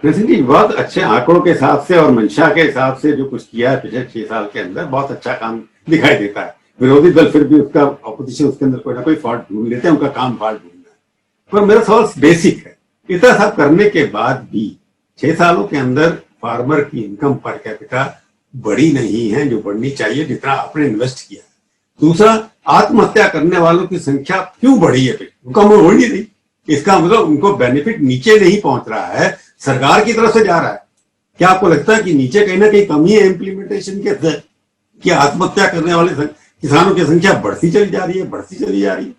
कृष्ण जी बहुत अच्छे आंकड़ों के हिसाब से और मंशा के हिसाब से जो कुछ किया है पिछले 6 साल के अंदर, बहुत अच्छा काम दिखाई देता है। विरोधी दल फिर भी उसका ऑपोजिशन उसके अंदर कोई ना कोई फॉल्ट ढूंढ लेते हैं, उनका काम फॉल्ट ढूंढना है। पर मेरा सवाल बेसिक है, इतना सब करने के बाद भी 6 सालों के अंदर फार्मर की इनकम पर कैपिटा बड़ी नहीं है जो बढ़नी चाहिए, जितना आपने इन्वेस्ट किया। दूसरा, आत्महत्या करने वालों की संख्या क्यों बढ़ी है? फिर उनका मुंह हो नहीं, इसका मतलब उनको बेनिफिट नीचे नहीं पहुंच रहा है, सरकार की तरफ से जा रहा है। क्या आपको लगता है कि नीचे कहीं ना कहीं कमी है इम्प्लीमेंटेशन के अंदर, कि आत्महत्या करने वाले किसानों की संख्या बढ़ती चली जा रही है, बढ़ती चली जा रही है?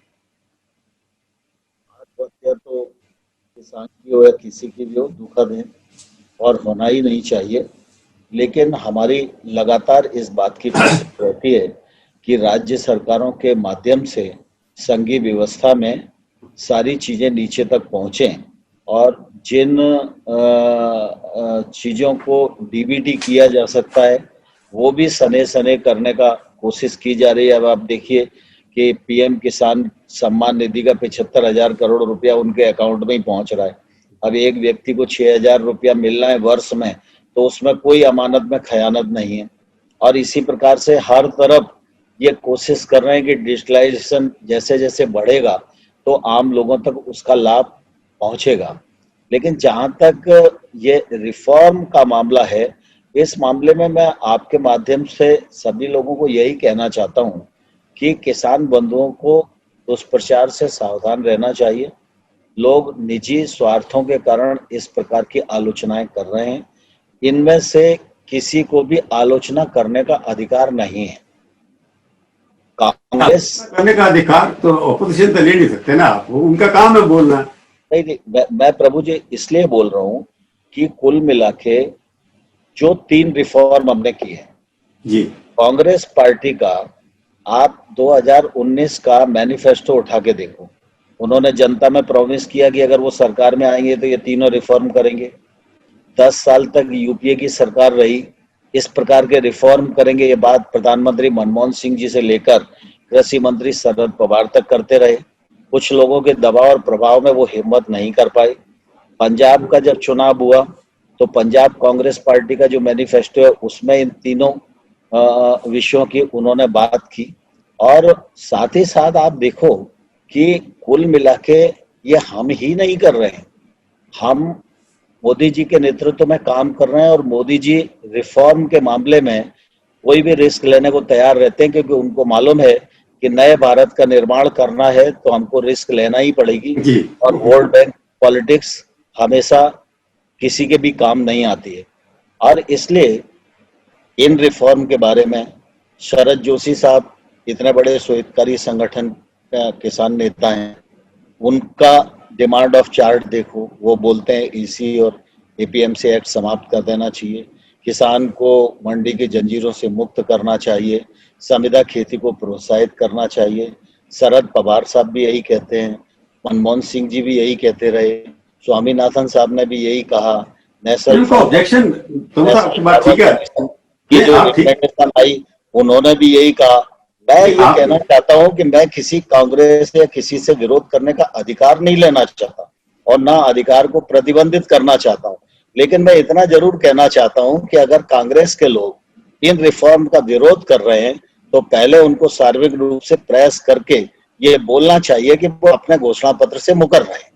आत्महत्या तो किसान की हो या किसी की भी हो दुखद है और होना ही नहीं चाहिए। लेकिन हमारी लगातार इस बात की कोशिश रहती है कि राज्य सरकारों के माध्यम से संघीय व्यवस्था में सारी चीजें नीचे तक पहुंचें और जिन चीजों को डीबीटी किया जा सकता है वो भी सने सने करने का कोशिश की जा रही है। अब आप देखिए कि पीएम किसान सम्मान निधि का 75,000 करोड़ रुपया उनके अकाउंट में ही पहुंच रहा है। अब एक व्यक्ति को 6,000 रुपया मिलना है वर्ष में, तो उसमें कोई अमानत में खयानत नहीं है। और इसी प्रकार से हर तरफ ये कोशिश कर रहे हैं कि डिजिटलाइजेशन जैसे जैसे बढ़ेगा तो आम लोगों तक उसका लाभ पहुंचेगा। लेकिन जहां तक ये रिफॉर्म का मामला है, इस मामले में मैं आपके माध्यम से सभी लोगों को यही कहना चाहता हूं कि किसान बंधुओं को दुष्प्रचार से सावधान रहना चाहिए। लोग निजी स्वार्थों के कारण इस प्रकार की आलोचनाएं कर रहे हैं। इनमें से किसी को भी आलोचना करने का अधिकार नहीं है। कांग्रेस करने का अधिकार तो ऑपोजिशन तो ले नहीं सकते ना आप, उनका काम है बोलना। नहीं नहीं, मैं प्रभु जी इसलिए बोल रहा हूं कि कुल मिला के जो 3 रिफॉर्म हमने किए हैं जी, कांग्रेस पार्टी का, आप 2019 का मैनिफेस्टो उठा के देखो। उन्होंने जनता में प्रॉमिस किया कि अगर वो सरकार में आएंगे तो ये तीनों रिफॉर्म करेंगे। 10 साल तक यूपीए की सरकार रही, इस प्रकार के रिफॉर्म करेंगे ये बात प्रधानमंत्री मनमोहन सिंह जी से लेकर कृषि मंत्री शरद पवार तक करते रहे। कुछ लोगों के दबाव और प्रभाव में वो हिम्मत नहीं कर पाए। पंजाब का जब चुनाव हुआ तो पंजाब कांग्रेस पार्टी का जो मैनिफेस्टो है उसमें इन तीनों विषयों की उन्होंने बात की। और साथ ही साथ आप देखो कि कुल मिला के ये हम ही नहीं कर रहे हैं, हम मोदी जी के नेतृत्व में काम कर रहे हैं। और मोदी जी रिफॉर्म के मामले में कोई भी रिस्क लेने को तैयार रहते हैं, क्योंकि उनको मालूम है कि नए भारत का निर्माण करना है तो हमको रिस्क लेना ही पड़ेगी। जी। और वोट बैंक पॉलिटिक्स हमेशा किसी के भी काम नहीं आती है। और इसलिए इन रिफॉर्म के बारे में शरद जोशी साहब इतने बड़े स्वेतकारी संगठन का किसान नेता हैं, उनका डिमांड ऑफ चार्ट देखो। वो बोलते हैं ईसी और एपीएमसी एक्ट समाप्त कर देना चाहिए, किसान को मंडी की जंजीरों से मुक्त करना चाहिए, संविदा खेती को प्रोत्साहित करना चाहिए। शरद पवार साहब भी यही कहते हैं, मनमोहन सिंह जी भी यही कहते रहे, स्वामीनाथन साहब ने भी यही कहा। नेशनल ऑब्जेक्शन तो आपकी बात ठीक है की कि जो आप ठीक, रिकमेंडेशन आई उन्होंने भी यही कहा। मैं ये आप कहना चाहता हूं कि मैं किसी कांग्रेस या किसी से विरोध करने का अधिकार नहीं लेना चाहता और ना अधिकार को प्रतिबंधित करना चाहता हूं। लेकिन मैं इतना जरूर कहना चाहता हूं कि अगर कांग्रेस के लोग इन रिफॉर्म का विरोध कर रहे हैं तो पहले उनको सार्वजनिक रूप से प्रेस करके ये बोलना चाहिए कि वो अपने घोषणा पत्र से मुकर रहे हैं।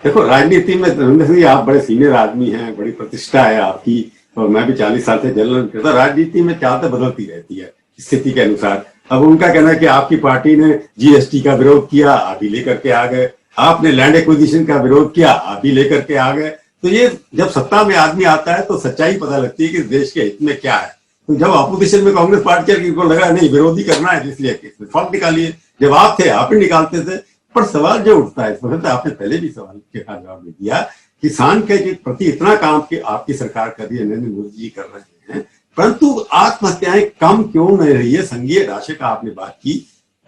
देखो, राजनीति में धर्मेंद्र सिंह आप बड़े सीनियर आदमी हैं, बड़ी प्रतिष्ठा है आपकी, और मैं भी 40 साल से जनरल करता। राजनीति में चाहते बदलती रहती है स्थिति के अनुसार। अब उनका कहना है कि आपकी पार्टी ने जीएसटी का विरोध किया, आप ही लेकर के आ गए, आपने लैंड एक्विजिशन का विरोध किया, आप ही लेकर के आ गए। तो ये जब सत्ता में आदमी आता है तो सच्चाई पता लगती है कि देश के हित में क्या है। तो जब अपोजिशन में कांग्रेस पार्टी को लगा नहीं विरोधी करना है इसलिए फॉर्म निकालिए, जब आप थे आप ही निकालते थे। पर सवाल जो उठता है, इस वक्त आपने पहले भी सवाल के जवाब दिया, किसान के प्रति इतना काम कि आपकी सरकार कर रही है, नरेंद्र मोदी जी कर रहे हैं, परंतु आत्महत्याएं कम क्यों नहीं रही है? संघीय राशि का आपने बात की,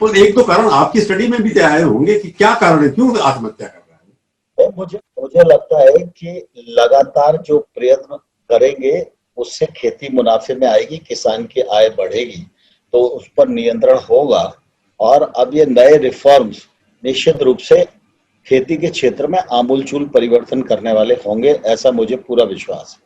तो एक दो कारण आपकी स्टडी में भी आए होंगे कि क्या कारण है, क्यों आत्महत्या कर रहा है? मुझे लगता है कि लगातार जो प्रयत्न करेंगे उससे खेती मुनाफे में आएगी, किसान की आय बढ़ेगी, तो उस पर नियंत्रण होगा। और अब ये नए रिफॉर्म्स निश्चित रूप से खेती के क्षेत्र में आमूलचूल परिवर्तन करने वाले होंगे, ऐसा मुझे पूरा विश्वास है।